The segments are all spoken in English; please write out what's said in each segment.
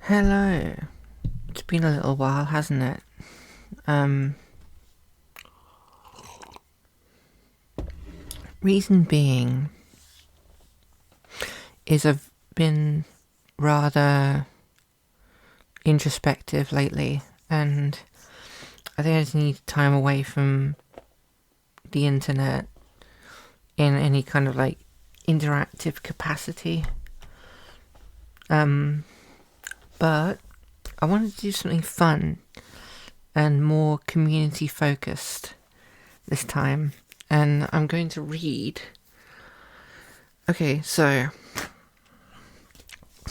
Hello. It's been a little while, hasn't it? Reason being is I've been rather introspective lately, and I think I just need time away from the internet in any kind of like interactive capacity. But I wanted to do something fun and more community focused this time, and I'm going to read. Okay, so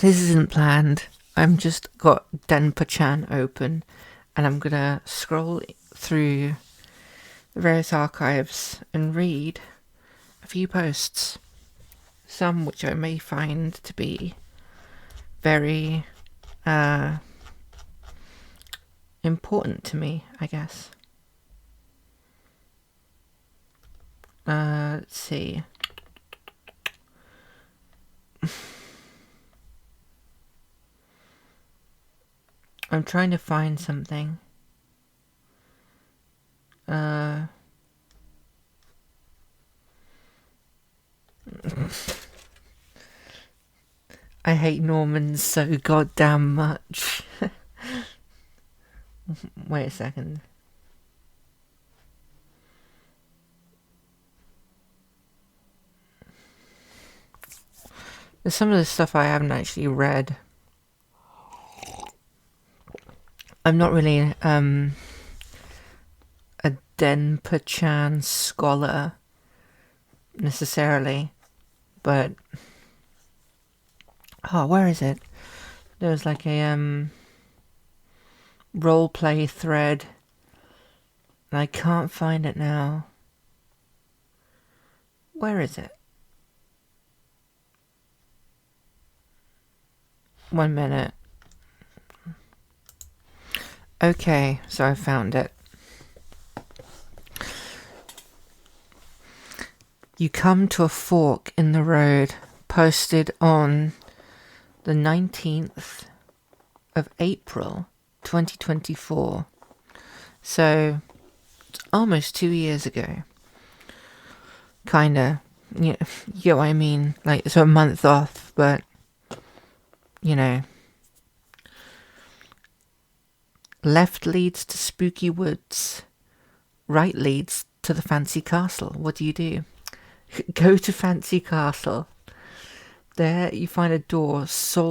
this isn't planned. I'm just got Denpa-chan open, and I'm gonna scroll through the various archives and read a few posts, some which I may find to be very important to me, I guess. Let's see. I'm trying to find something. I hate Normans so goddamn much. Wait a second. There's some of the stuff I haven't actually read. I'm not really a Denpa-chan scholar necessarily, but where is it? There was like a roleplay thread, and I can't find it now. Where is it? 1 minute. Okay, so I found it. You come to a fork in the road, posted on the 19th of April 2024. So it's almost 2 years ago. Kinda. You get what I mean? Like, so a month off, but you know. Left leads to spooky woods. Right leads to the fancy castle. What do you do? Go to fancy castle. There you find a door soldered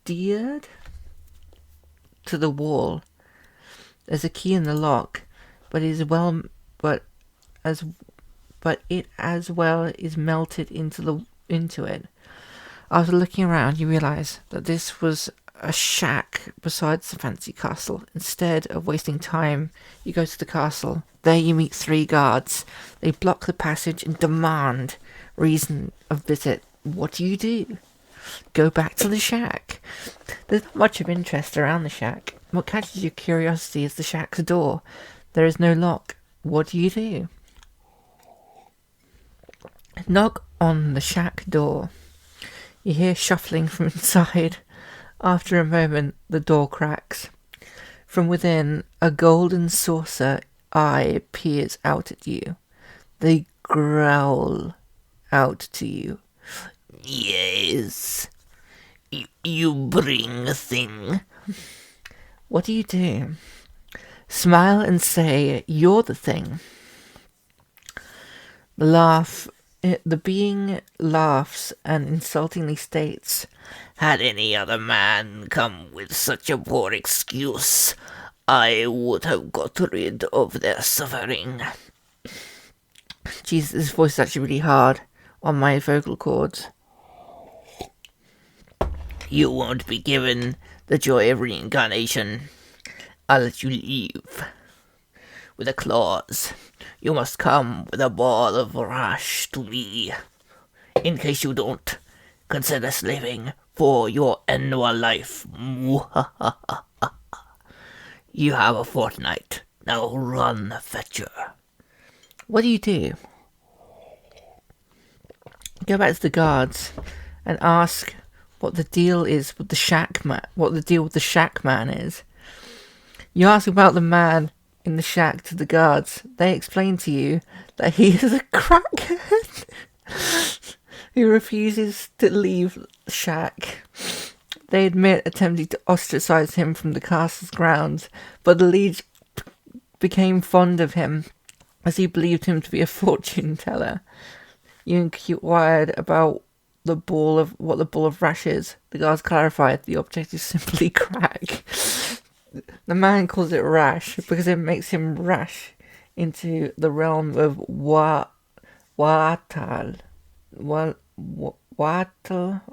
to the wall. There's a key in the lock, but it as well is melted into it. After looking around, you realise that this was a shack besides the fancy castle. Instead of wasting time, you go to the castle. There you meet 3 guards. They block the passage and demand reason of visit. What do you do? Go back to the shack. There's not much of interest around the shack. What catches your curiosity is the shack's door. There is no lock. What do you do? Knock on the shack door. You hear shuffling from inside. After a moment, the door cracks. From within, a golden saucer eye peers out at you. They growl out to you. Yes, you bring a thing. What do you do? Smile and say, you're the thing. The being laughs and insultingly states, had any other man come with such a poor excuse, I would have got rid of their suffering. Jesus, this voice is actually really hard on my vocal cords. You won't be given the joy of reincarnation. I'll let you leave with a clause. You must come with a ball of rash to me. In case you don't, consider slaving for your annual life. You have a fortnight. Now run, fetcher. What do you do? Go back to the guards and ask what the deal is with the shack man. What the deal with the shack man is. You ask about the man in the shack to the guards. They explain to you that he is a crackhead who refuses to leave the shack. They admit attempting to ostracize him from the castle's grounds, but the liege became fond of him as he believed him to be a fortune teller. You inquired about what the ball of rash is. The guards clarified the object is simply crack. The man calls it rash because it makes him rash into the realm of Watal, or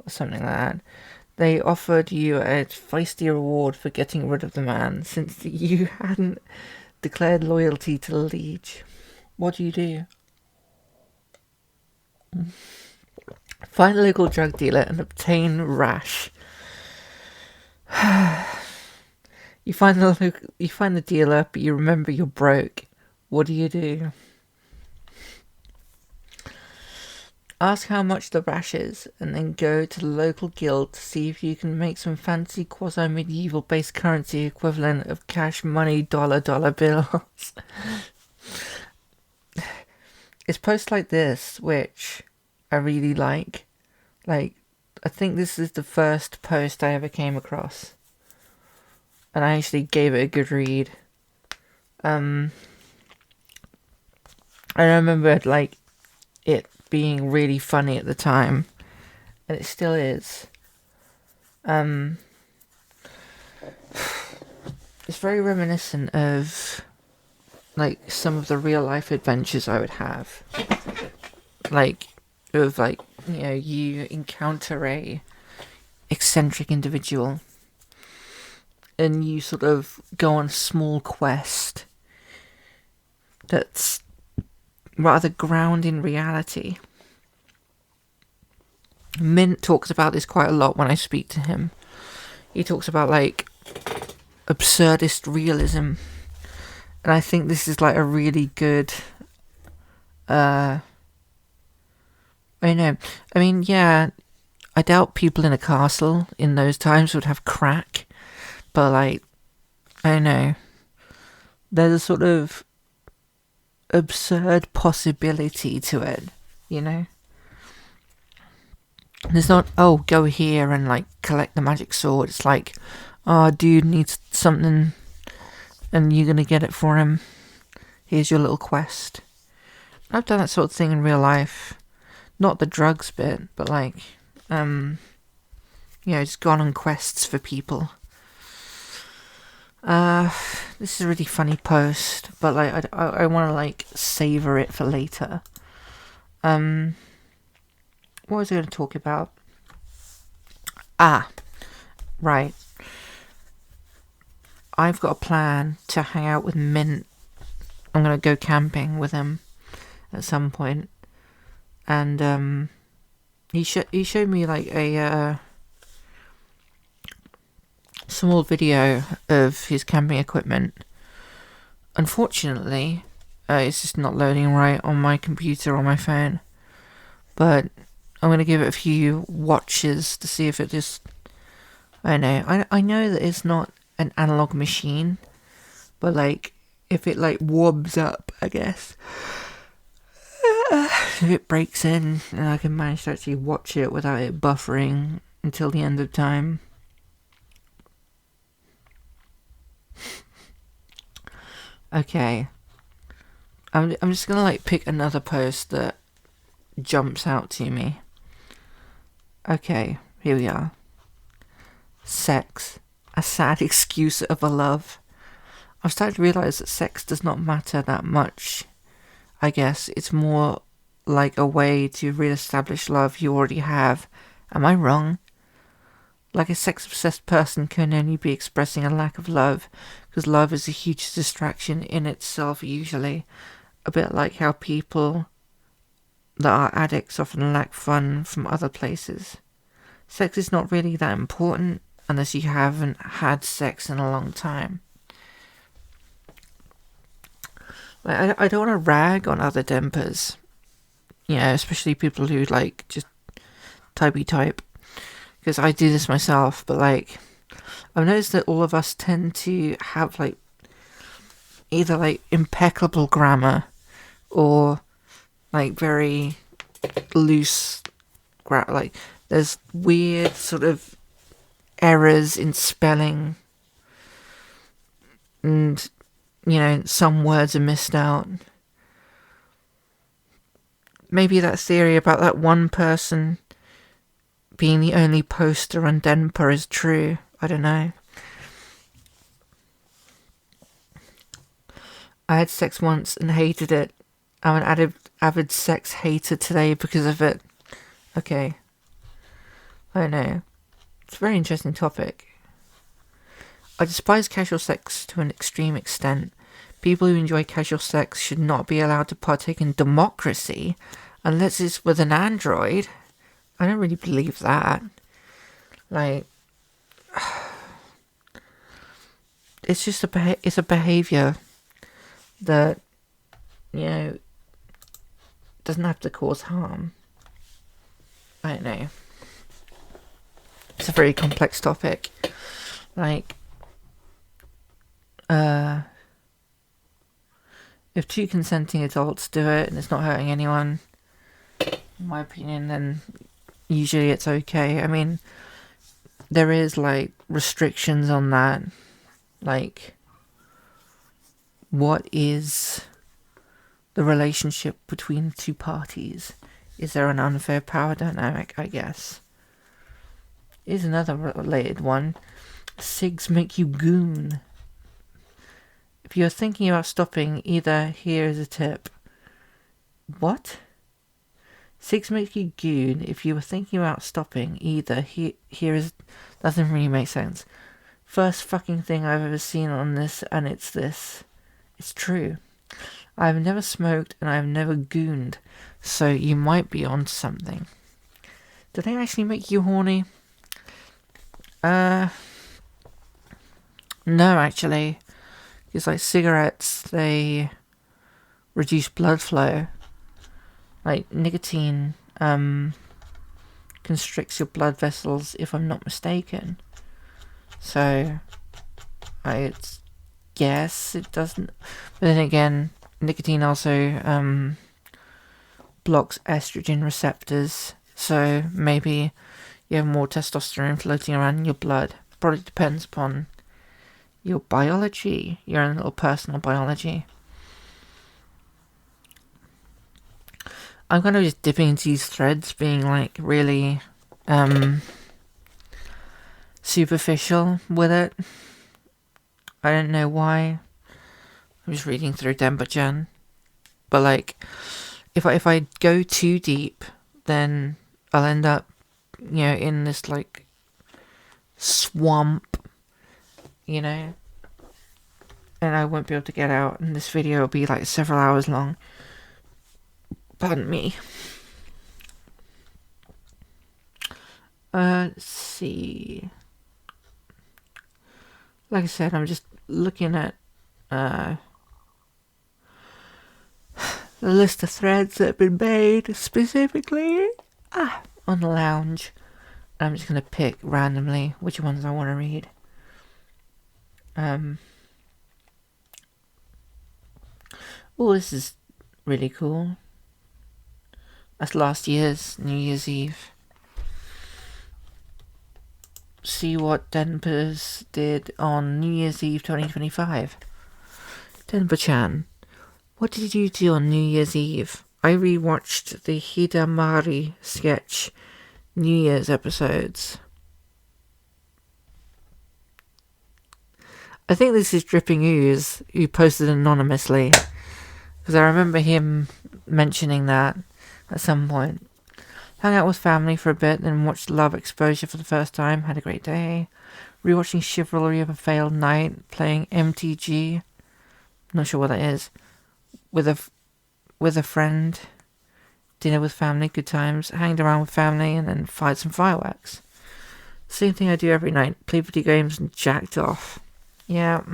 something like that. They offered you a feisty reward for getting rid of the man, since you hadn't declared loyalty to the liege. What do you do? Find a local drug dealer and obtain rash. You find the dealer, but you remember you're broke. What do you do? Ask how much the rash is, and then go to the local guild to see if you can make some fancy quasi-medieval based currency equivalent of cash money dollar bills. It's posts like this which I really like. Like, I think this is the first post I ever came across, and I actually gave it a good read. I remember like it being really funny at the time, and it still is. It's very reminiscent of like some of the real life adventures I would have, like of like, you know, you encounter a eccentric individual and you sort of go on a small quest that's rather grounded in reality. Mint talks about this quite a lot when I speak to him. He talks about like absurdist realism, and I think this is like a really good I mean, yeah, I doubt people in a castle in those times would have crack, but like, I don't know, there's a sort of absurd possibility to it, you know? There's not, oh, go here and like collect the magic sword. It's like, oh, dude needs something and you're gonna get it for him. Here's your little quest. I've done that sort of thing in real life. Not the drugs bit, but like, you know, just gone on quests for people. This is a really funny post, but like, I want to like savor it for later. What was I going to talk about? Right. I've got a plan to hang out with Mint. I'm going to go camping with him at some point. And he showed me like a small video of his camping equipment. Unfortunately, it's just not loading right on my computer or my phone. But I'm going to give it a few watches to see if it just... I don't know. I know that it's not an analog machine, but like, if it like wobs up, I guess... if it breaks in and I can manage to actually watch it without it buffering until the end of time. Okay. I'm just gonna like pick another post that jumps out to me. Okay, here we are. Sex. A sad excuse of a love. I've started to realise that sex does not matter that much. I guess it's more like a way to re-establish love you already have. Am I wrong? Like, a sex-obsessed person can only be expressing a lack of love, because love is a huge distraction in itself usually. A bit like how people that are addicts often lack fun from other places. Sex is not really that important unless you haven't had sex in a long time. I don't want to rag on other Denpas, you know, especially people who like just type. because I do this myself, but like, I've noticed that all of us tend to have like either like impeccable grammar or like very loose grammar. Like, there's weird sort of errors in spelling, and you know, some words are missed out. Maybe that theory about that one person being the only poster on Denpa is true. I don't know. I had sex once and hated it. I'm an avid sex hater today because of it. Okay. I don't know. It's a very interesting topic. I despise casual sex to an extreme extent. People who enjoy casual sex should not be allowed to partake in democracy unless it's with an android. I don't really believe that. Like, it's just it's a behaviour that, you know, doesn't have to cause harm. I don't know. It's a very complex topic. Like, if two consenting adults do it and it's not hurting anyone, in my opinion, then usually it's okay. I mean, there is like restrictions on that. Like, what is the relationship between two parties? Is there an unfair power dynamic, I guess? Here's another related one. Cigs make you goon. If you're thinking about stopping, either here is a tip. What? Cigs make you goon. If you were thinking about stopping, either here is... Doesn't really make sense. First fucking thing I've ever seen on this, and it's this. It's true. I've never smoked and I've never gooned, so you might be onto something. Do they actually make you horny? No, actually. Because like cigarettes, they reduce blood flow. Like nicotine constricts your blood vessels, if I'm not mistaken. So I guess it doesn't. But then again, nicotine also blocks estrogen receptors. So maybe you have more testosterone floating around in your blood. Probably depends upon your biology, your own little personal biology. I'm kind of just dipping into these threads, being like really superficial with it. I don't know why. I'm just reading through Denpa-chan. But like, if I go too deep, then I'll end up, you know, in this like swamp, you know, and I won't be able to get out, and this video will be like several hours long. Pardon me. Let's see. Like I said, I'm just looking at the list of threads that have been made specifically on the lounge. I'm just gonna pick randomly which ones I want to read. Oh, this is really cool. That's last year's New Year's Eve. See what Denpa's did on New Year's Eve 2025. Denpa-chan, what did you do on New Year's Eve? I rewatched the Hidamari sketch New Year's episodes. I think this is Dripping Ooze, who posted anonymously, because I remember him mentioning that at some point. Hung out with family for a bit, then watched Love Exposure for the first time. Had a great day. Rewatching Chivalry of a Failed Knight. Playing MTG. Not sure what that is. With a friend. Dinner with family. Good times. Hanged around with family and then fired some fireworks. Same thing I do every night. Play video games and jacked off. Yeah.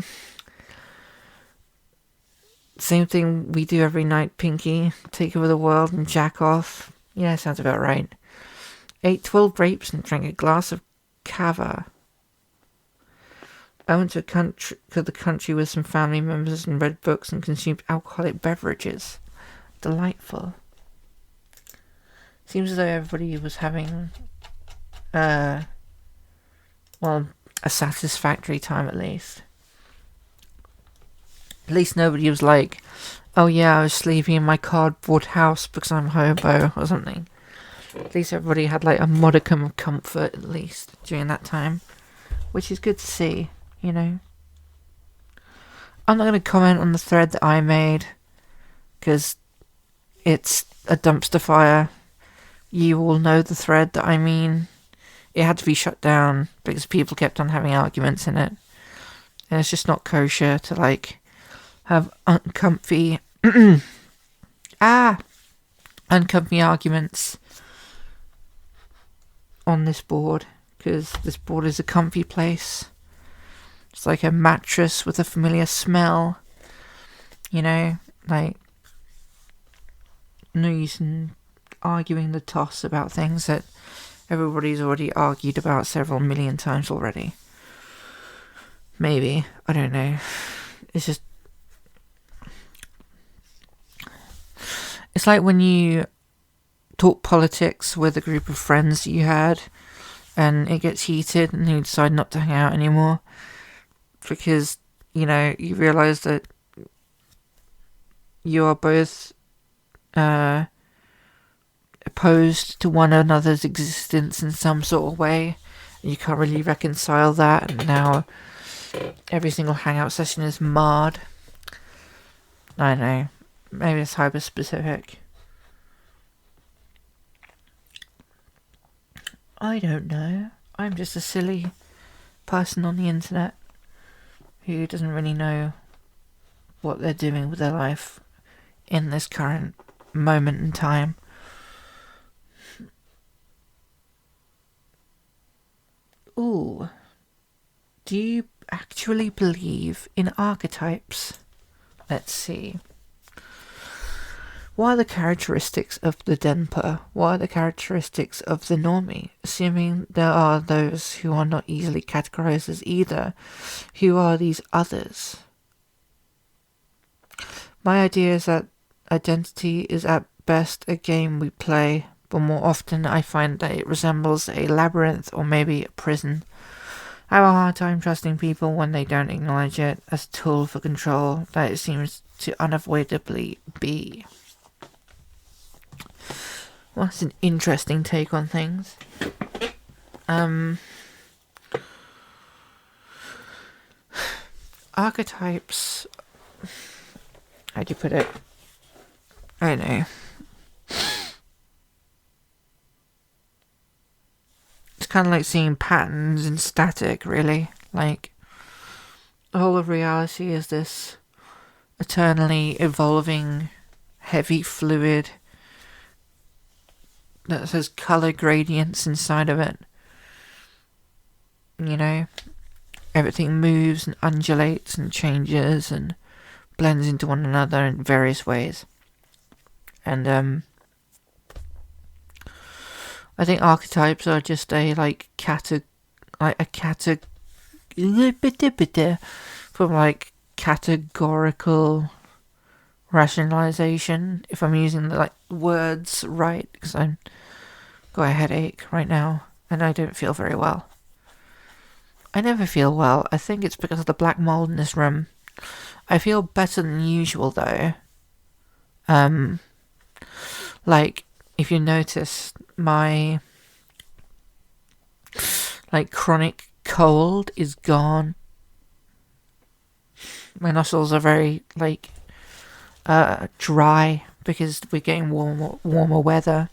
Same thing we do every night, Pinky. Take over the world and jack off. Yeah, sounds about right. ate 12 grapes and drank a glass of kava. I went to the country with some family members and read books and consumed alcoholic beverages. Delightful. Seems as though everybody was having, a satisfactory time at least. At least nobody was like, oh yeah, I was sleeping in my cardboard house because I'm hobo or something. At least everybody had like a modicum of comfort at least during that time, which is good to see, you know. I'm not going to comment on the thread that I made because it's a dumpster fire. You all know the thread that I mean. It had to be shut down because people kept on having arguments in it. And it's just not kosher to like have uncomfy arguments on this board, because this board is a comfy place. It's like a mattress with a familiar smell, you know, like no use in arguing the toss about things that everybody's already argued about several million times already. Maybe, I don't know. It's just, it's like when you talk politics with a group of friends that you had and it gets heated and you decide not to hang out anymore because, you know, you realise that you are both opposed to one another's existence in some sort of way. You can't really reconcile that, and now every single hangout session is marred. I don't know. Maybe it's hyper specific. I don't know. I'm just a silly person on the internet who doesn't really know what they're doing with their life in this current moment in time. Ooh. Do you actually believe in archetypes? Let's see. What are the characteristics of the Denpa? What are the characteristics of the normie? Assuming there are those who are not easily categorized as either, who are these others? My idea is that identity is at best a game we play, but more often I find that it resembles a labyrinth or maybe a prison. I have a hard time trusting people when they don't acknowledge it as a tool for control that it seems to unavoidably be. Well, that's an interesting take on things. Archetypes. How do you put it? I don't know. It's kind of like seeing patterns in static, really. Like, the whole of reality is this eternally evolving, heavy fluid that has colour gradients inside of it. You know, everything moves and undulates and changes and blends into one another in various ways. And I think archetypes are just a from like categorical rationalization, if I'm using the like words right, because I'm got a headache right now and I don't feel very well. I never feel well. I think it's because of the black mold in this room. I feel better than usual though. Like if you notice, my like chronic cold is gone. My nostrils are very like dry because we're getting warmer weather.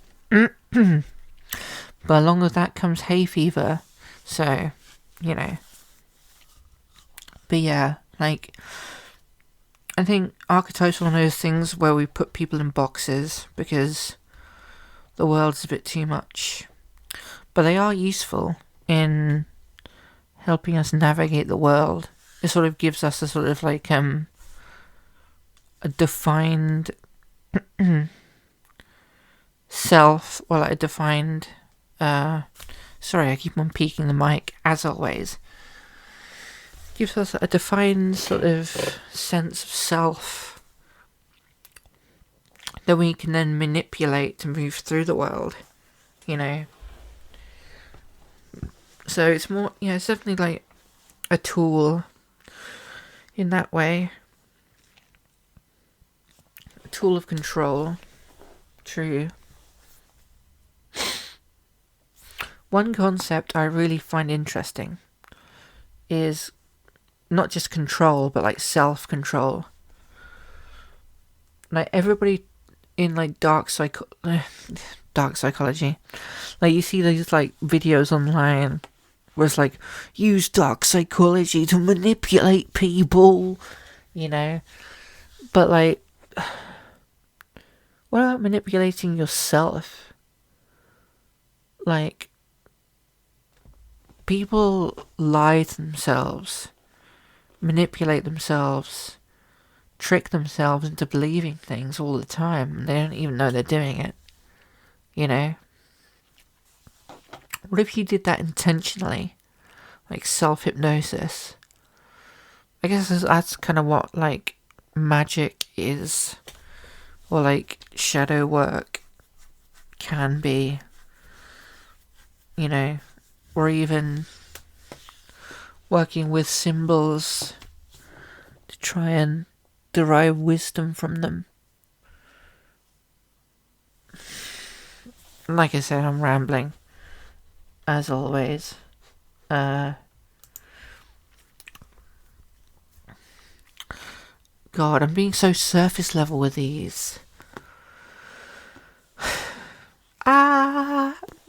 But along with that comes hay fever. So, you know. But yeah, like, I think archetypes are one of those things where we put people in boxes because the world's a bit too much. But they are useful in helping us navigate the world. It sort of gives us a sort of like a defined self, or like a defined Sorry, I keep on peeking the mic, as always. Gives us a defined sort of sense of self that we can then manipulate to move through the world, you know. So it's more, it's definitely like a tool in that way. A tool of control. True. One concept I really find interesting is not just control, but like self-control. Like everybody in like dark psychology, like you see these like videos online where it's like, use dark psychology to manipulate people, but like, what about manipulating yourself? Like, people lie to themselves, manipulate themselves, trick themselves into believing things all the time, and they don't even know they're doing it, What if you did that intentionally? Like self-hypnosis? I guess that's kind of what, like, magic is. Or, like, shadow work can be. Or even working with symbols to try and derive wisdom from them. Like I said, I'm rambling. As always. God, I'm being so surface level with these.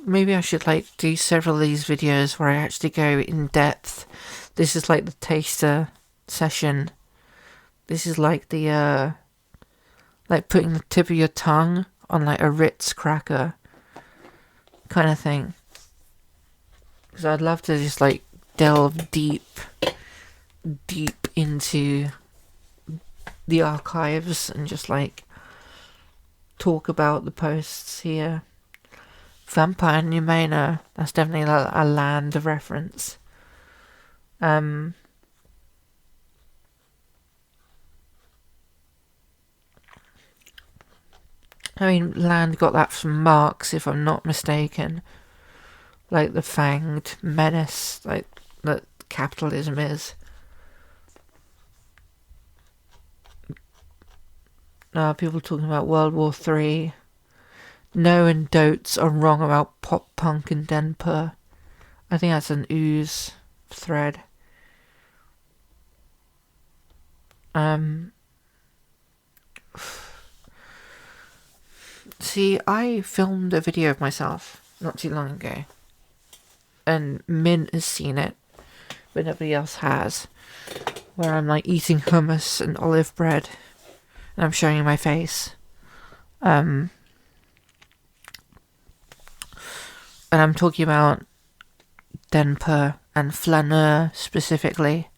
Maybe I should like do several of these videos where I actually go in depth. This is like the taster session. This is like the like putting the tip of your tongue on like a Ritz cracker kind of thing. Because I'd love to just like delve deep into the archives and just like talk about the posts here. Vampire Numena, that's definitely a land reference. I mean, Land got that from Marx, if I'm not mistaken. Like the fanged menace, like that capitalism is. People talking about World War III. No and Dotes are wrong about pop punk and Denpa. I think that's an ooze thread. See, I filmed a video of myself not too long ago. And Min has seen it, but nobody else has. Where I'm like eating hummus and olive bread. And I'm showing my face. And I'm talking about Denpa and flaneur specifically.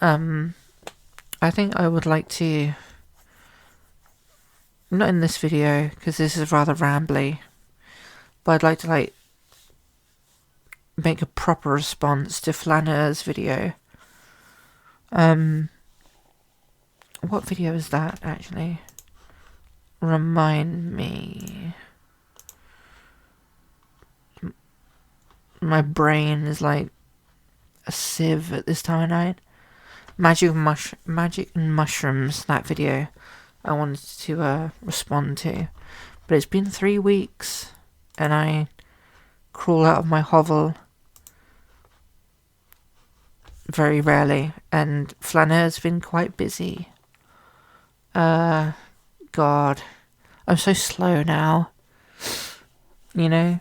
I think I would like to, not in this video because this is rather rambly, but I'd like to like make a proper response to flaneur's video. What video is that actually? Remind me. My brain is like a sieve at this time of night. Magic and Mushrooms, that video I wanted to respond to. But it's been 3 weeks and I crawl out of my hovel very rarely, and flaneur's been quite busy. God, I'm so slow now, but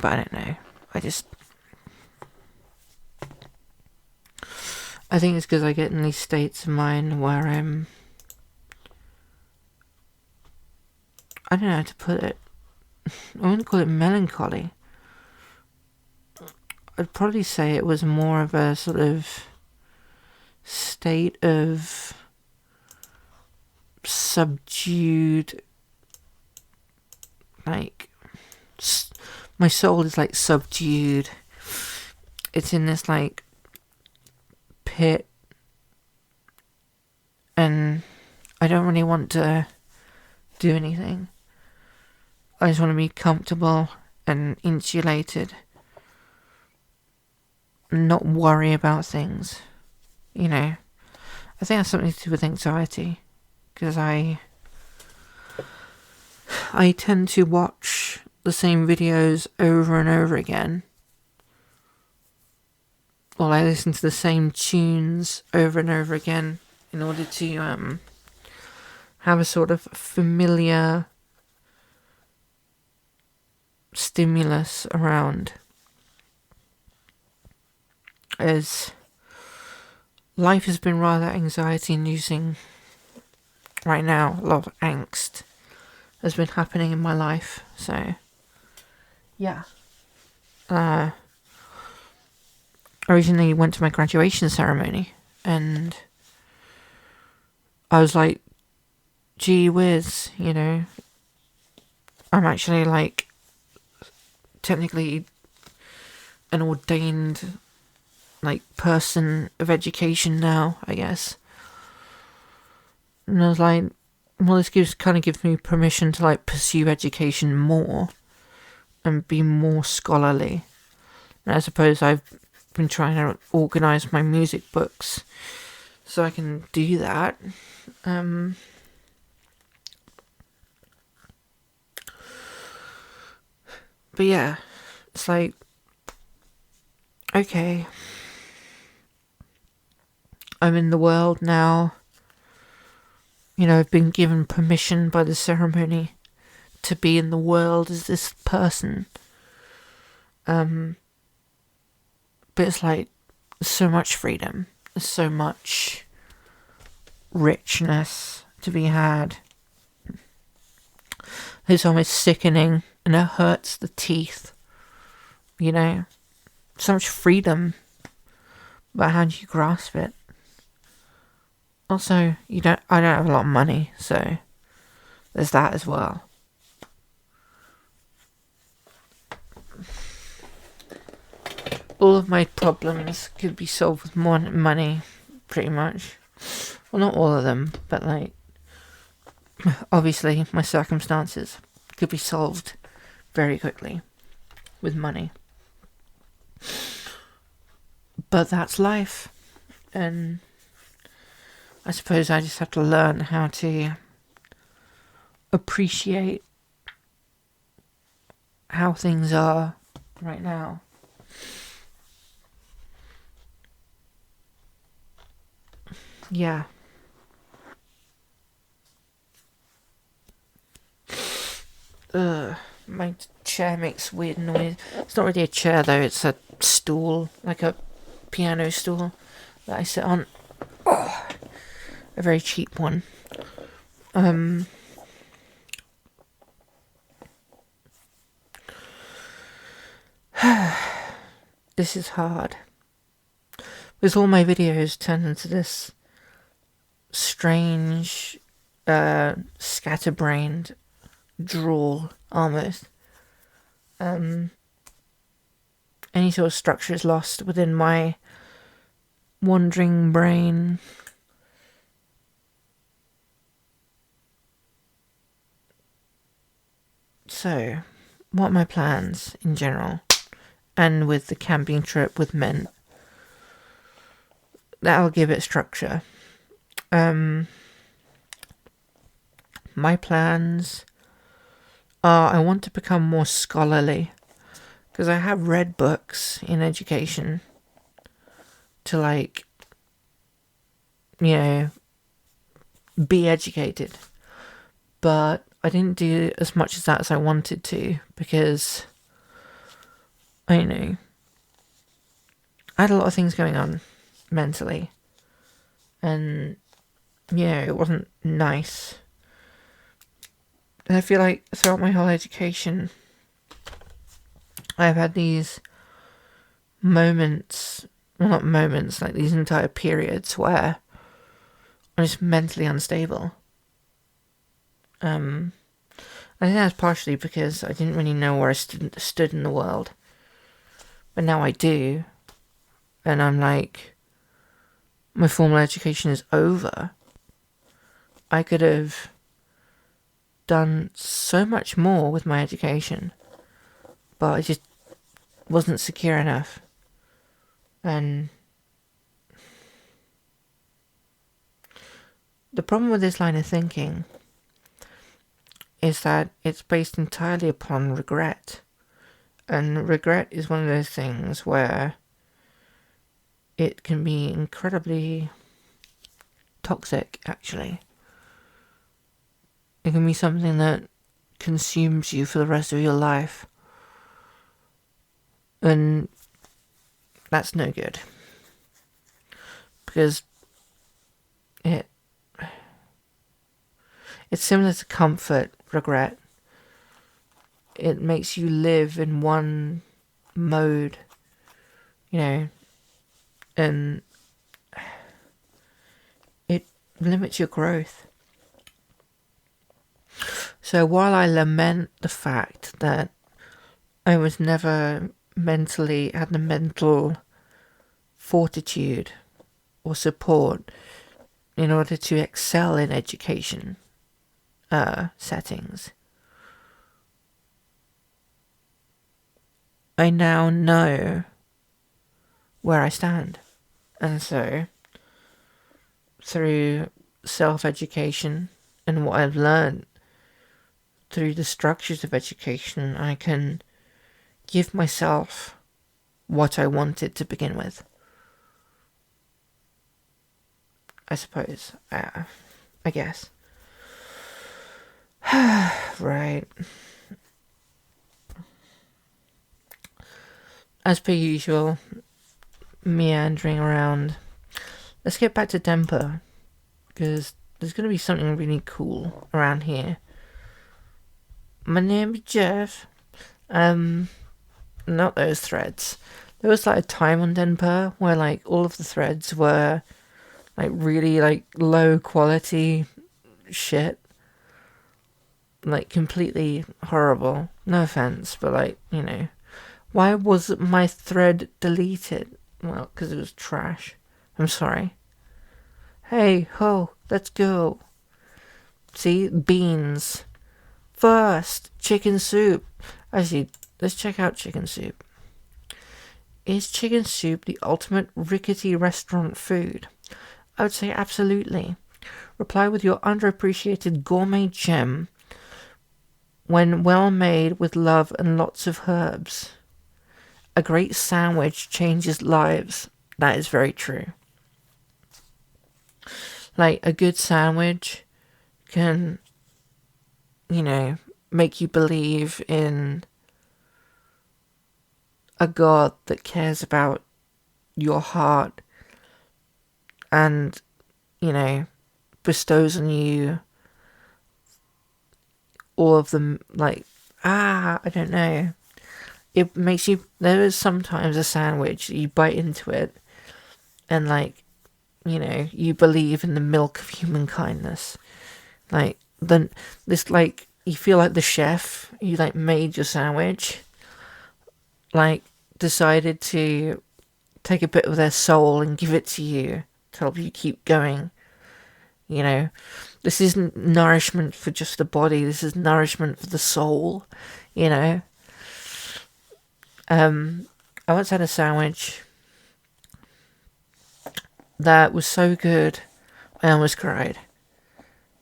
I don't know, I think it's because I get in these states of mind where I don't know how to put it. I wouldn't call it melancholy. I'd probably say it was more of a sort of state of subdued, like, my soul is like subdued. It's in this like pit, and I don't really want to do anything. I just want to be comfortable and insulated, and not worry about things. You know, I think that's something to do with anxiety, because I tend to watch the same videos over and over again, or I listen to the same tunes over and over again in order to have a sort of familiar stimulus around, as life has been rather anxiety inducing right now. A lot of angst has been happening in my life, so yeah. I originally went to my graduation ceremony, and I was like, gee whiz, you know, I'm actually like technically an ordained like person of education now, I guess. And I was like, well, this kind of gives me permission to like pursue education more and be more scholarly. And I suppose I've been trying to organise my music books so I can do that. But yeah, it's like, okay, I'm in the world now. You know, I've been given permission by the ceremony to be in the world as this person. But it's like, so much freedom, so much richness to be had. It's almost sickening, and it hurts the teeth, you know. So much freedom, but how do you grasp it? Also, I don't have a lot of money, so there's that as well. All of my problems could be solved with more money, pretty much. Well, not all of them, but like, obviously my circumstances could be solved very quickly with money. But that's life, and I suppose I just have to learn how to appreciate how things are right now. Yeah. My chair makes weird noise. It's not really a chair though, it's a stool, like a piano stool that I sit on. Oh, a very cheap one. This is hard. Because all my videos turn into this strange, scatterbrained drawl, almost. Any sort of structure is lost within my wandering brain. So, what are my plans in general? And with the camping trip with men. That'll give it structure. My plans are, I want to become more scholarly, because I have read books in education to, like, you know, be educated, but I didn't do as much as that as I wanted to, because I don't know, I had a lot of things going on mentally, and yeah, it wasn't nice. And I feel like throughout my whole education, I've had these moments, well, not moments, like these entire periods where I'm just mentally unstable. And I think that's partially because I didn't really know where I stood in the world. But now I do. And I'm like, my formal education is over. I could have done so much more with my education. But I just wasn't secure enough. And the problem with this line of thinking is that it's based entirely upon regret. And regret is one of those things where it can be incredibly toxic, actually. It can be something that consumes you for the rest of your life. And that's no good. Because it's similar to comfort, regret. It makes you live in one mode, and it limits your growth. So while I lament the fact that I was never had the mental fortitude or support in order to excel in education settings, I now know where I stand. And so, through self-education and what I've learned through the structures of education, I can give myself what I wanted to begin with. I suppose. I guess. Right. As per usual, meandering around. Let's get back to Denpa, because there's going to be something really cool around here. My name is Jeff. Not those threads. There was like a time on Denpa where like all of the threads were like really like low quality shit. Like completely horrible. No offense, but like, why was my thread deleted? Well, because it was trash. I'm sorry. Hey, ho, let's go. See, beans. First, chicken soup. Actually, let's check out chicken soup. Is chicken soup the ultimate rickety restaurant food? I would say absolutely. Reply with your underappreciated gourmet gem when well made with love and lots of herbs. A great sandwich changes lives. That is very true. Like, a good sandwich can, make you believe in a God that cares about your heart and, bestows on you all of them, like, I don't know. It makes you, there is sometimes a sandwich, you bite into it, and like, you believe in the milk of human kindness. Like, you feel like the chef, you like made your sandwich, like, decided to take a bit of their soul and give it to you to help you keep going. This isn't nourishment for just the body, this is nourishment for the soul, I once had a sandwich that was so good, I almost cried.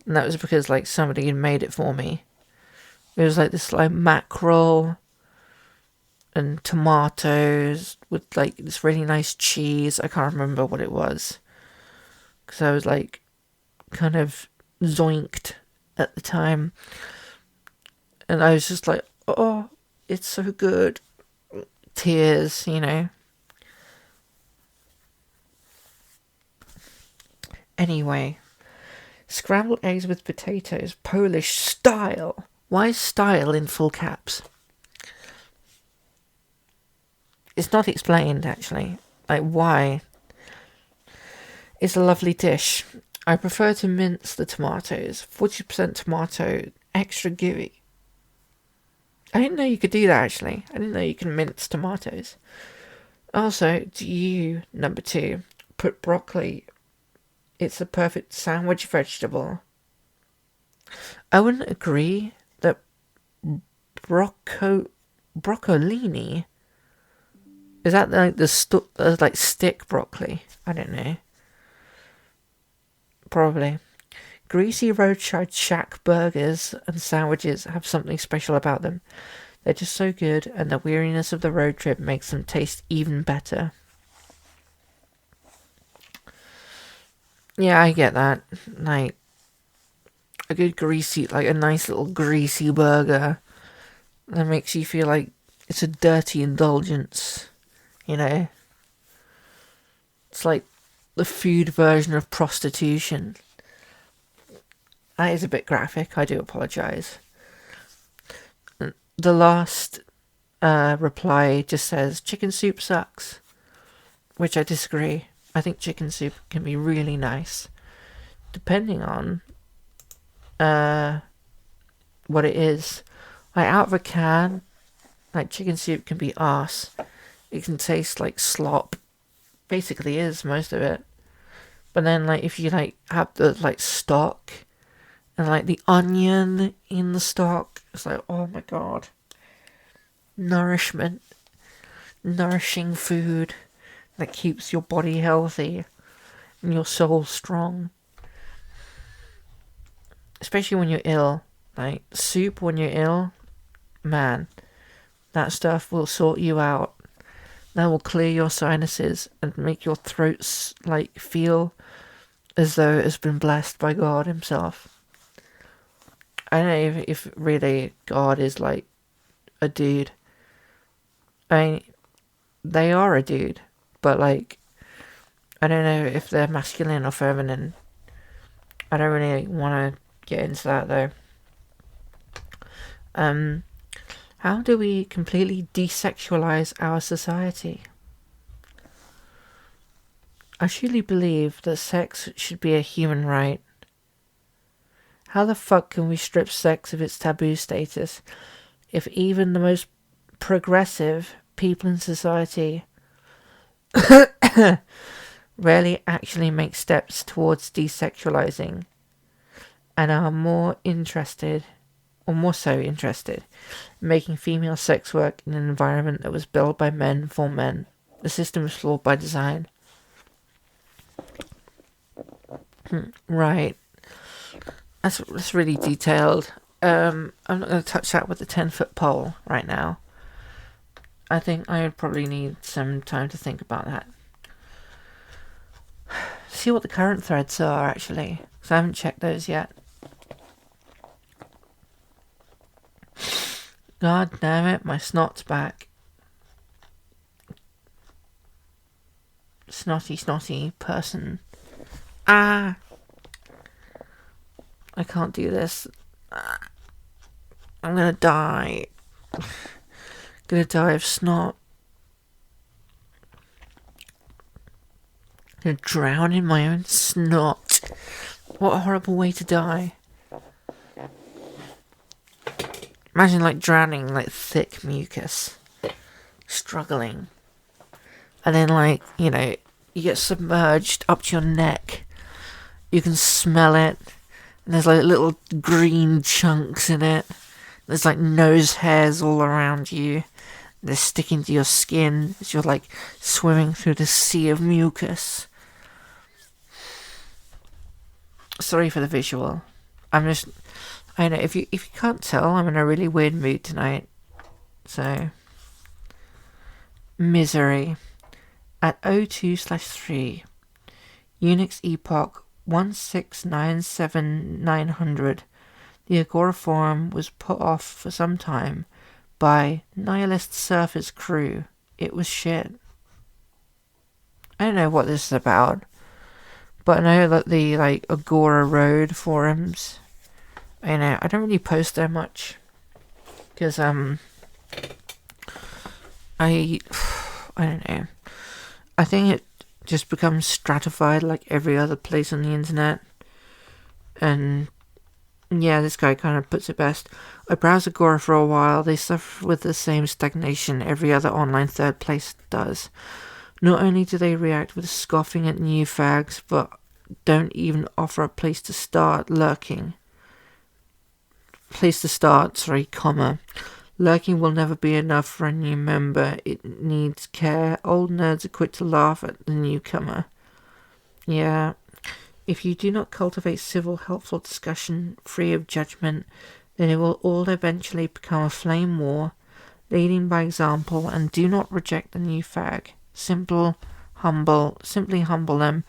And that was because, like, somebody had made it for me. It was like this, like, mackerel and tomatoes with, like, this really nice cheese. I can't remember what it was, because I was, like, kind of zoinked at the time. And I was just like, oh, it's so good. Tears, Anyway, scrambled eggs with potatoes, Polish style. Why style in full caps? It's not explained, actually. Like, why? It's a lovely dish. I prefer to mince the tomatoes. 40% tomato, extra gooey. I didn't know you could do that, actually. I didn't know you can mince tomatoes. Also, do you, number 2, put broccoli? It's a perfect sandwich vegetable. I wouldn't agree that broccolini, is that like the like stick broccoli? I don't know. Probably. Greasy roadside shack burgers and sandwiches have something special about them. They're just so good, and the weariness of the road trip makes them taste even better. Yeah, I get that. Like, a good a nice little greasy burger that makes you feel like it's a dirty indulgence, you know? It's like the food version of prostitution. That is a bit graphic, I do apologise. The last reply just says, chicken soup sucks. Which I disagree. I think chicken soup can be really nice. Depending on what it is. Like, out of a can, like, chicken soup can be arse. It can taste like slop. Basically is, most of it. But then, like, if you, like, have the, like, stock and, like, the onion in the stock, it's like, oh my god. Nourishing food that keeps your body healthy and your soul strong. Especially when you're ill. Like, soup when you're ill, man, that stuff will sort you out. That will clear your sinuses and make your throats, like, feel as though it's been blessed by God himself. I don't know if really God is, like, a dude. I mean, they are a dude, but, like, I don't know if they're masculine or feminine. I don't really want to get into that, though. How do we completely desexualize our society? I truly believe that sex should be a human right. How the fuck can we strip sex of its taboo status if even the most progressive people in society rarely actually make steps towards desexualizing and are more so interested in making female sex work in an environment that was built by men for men? The system is flawed by design. Right. That's really detailed. I'm not going to touch that with the 10-foot pole right now. I think I would probably need some time to think about that. See what the current threads are, actually, because I haven't checked those yet. God damn it, my snot's back. Snotty person. Ah! I can't do this. I'm gonna die. Gonna die of snot. Gonna drown in my own snot. What a horrible way to die. Imagine, like, drowning, like, thick mucus. Struggling. And then, like, you know, you get submerged up to your neck. You can smell it. And there's, like, little green chunks in it. There's, like, nose hairs all around you. They're sticking to your skin as you're, like, swimming through the sea of mucus. Sorry for the visual. I know, if you can't tell, I'm in a really weird mood tonight. So, misery. At 02/3, Unix epoch 1697900, the Agora forum was put off for some time by Nihilist Surface Crew. It was shit. I don't know what this is about, but I know that the, like, Agora Road forums, I don't really post there much, because, I don't know. I think it just becomes stratified like every other place on the internet, and Yeah, this guy kind of puts it best. I browse Agora for a while. They suffer with the same stagnation every other online third place does. Not only do they react with scoffing at new fags, but don't even offer a place to start lurking. Comma. Lurking will never be enough for a new member. It needs care. Old nerds are quick to laugh at the newcomer. Yeah. If you do not cultivate civil, helpful discussion free of judgment, then it will all eventually become a flame war. Leading by example, and do not reject the new fag. Simply humble them.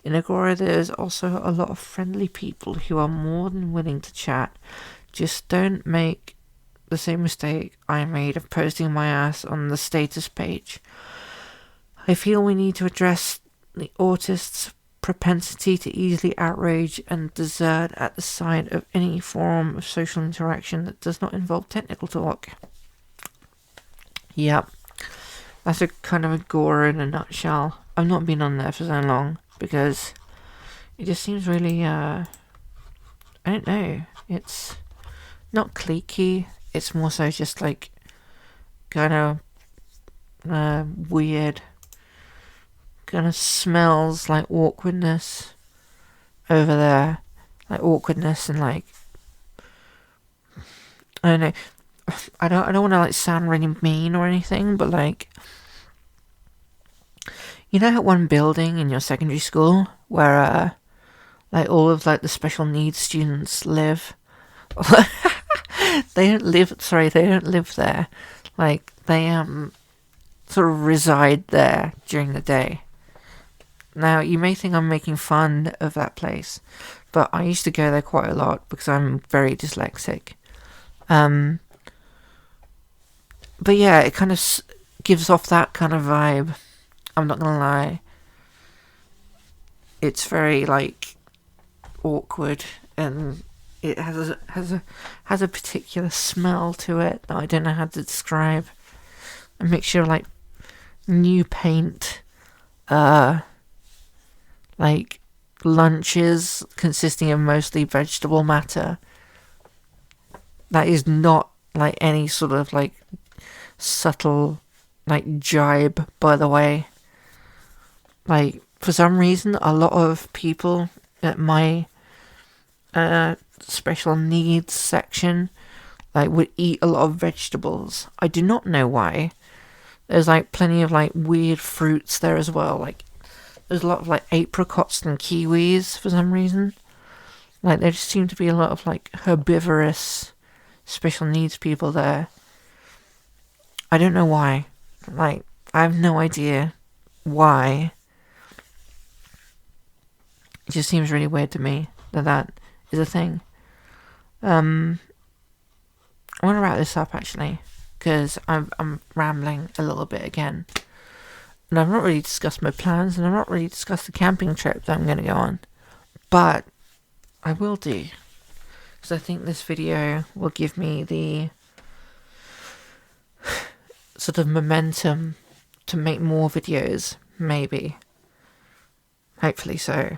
In Agora, there is also a lot of friendly people who are more than willing to chat. Just don't make the same mistake I made of posting my ass on the status page. I feel we need to address the autist's propensity to easily outrage and desert at the sight of any form of social interaction that does not involve technical talk. Yep. That's a kind of Agora in a nutshell. I've not been on there for so long because it just seems really, I don't know, it's not cliquey, it's more so just like kind of weird, kind of smells like awkwardness over there, like awkwardness and like, I don't know, I don't want to like sound really mean or anything, but like, you know, that one building in your secondary school where like all of like the special needs students live. They don't live there. Like they sort of reside there during the day. Now you may think I'm making fun of that place, but I used to go there quite a lot because I'm very dyslexic. But yeah, it kind of gives off that kind of vibe. I'm not gonna lie. It's very like awkward, and it has a particular smell to it that I don't know how to describe. A mixture of like new paint, like lunches consisting of mostly vegetable matter. That is not like any sort of like subtle like jibe, by the way. Like for some reason a lot of people at my special needs section like would eat a lot of vegetables. I do not know why. There's like plenty of like weird fruits there as well. Like there's a lot of like apricots and kiwis for some reason. Like there just seem to be a lot of like herbivorous special needs people there. I don't know why. Like I have no idea why. It just seems really weird to me that is a thing. I want to wrap this up actually, because I'm rambling a little bit again, and I've not really discussed my plans, and I've not really discussed the camping trip that I'm going to go on, but I will do, because I think this video will give me the sort of momentum to make more videos, maybe, hopefully so.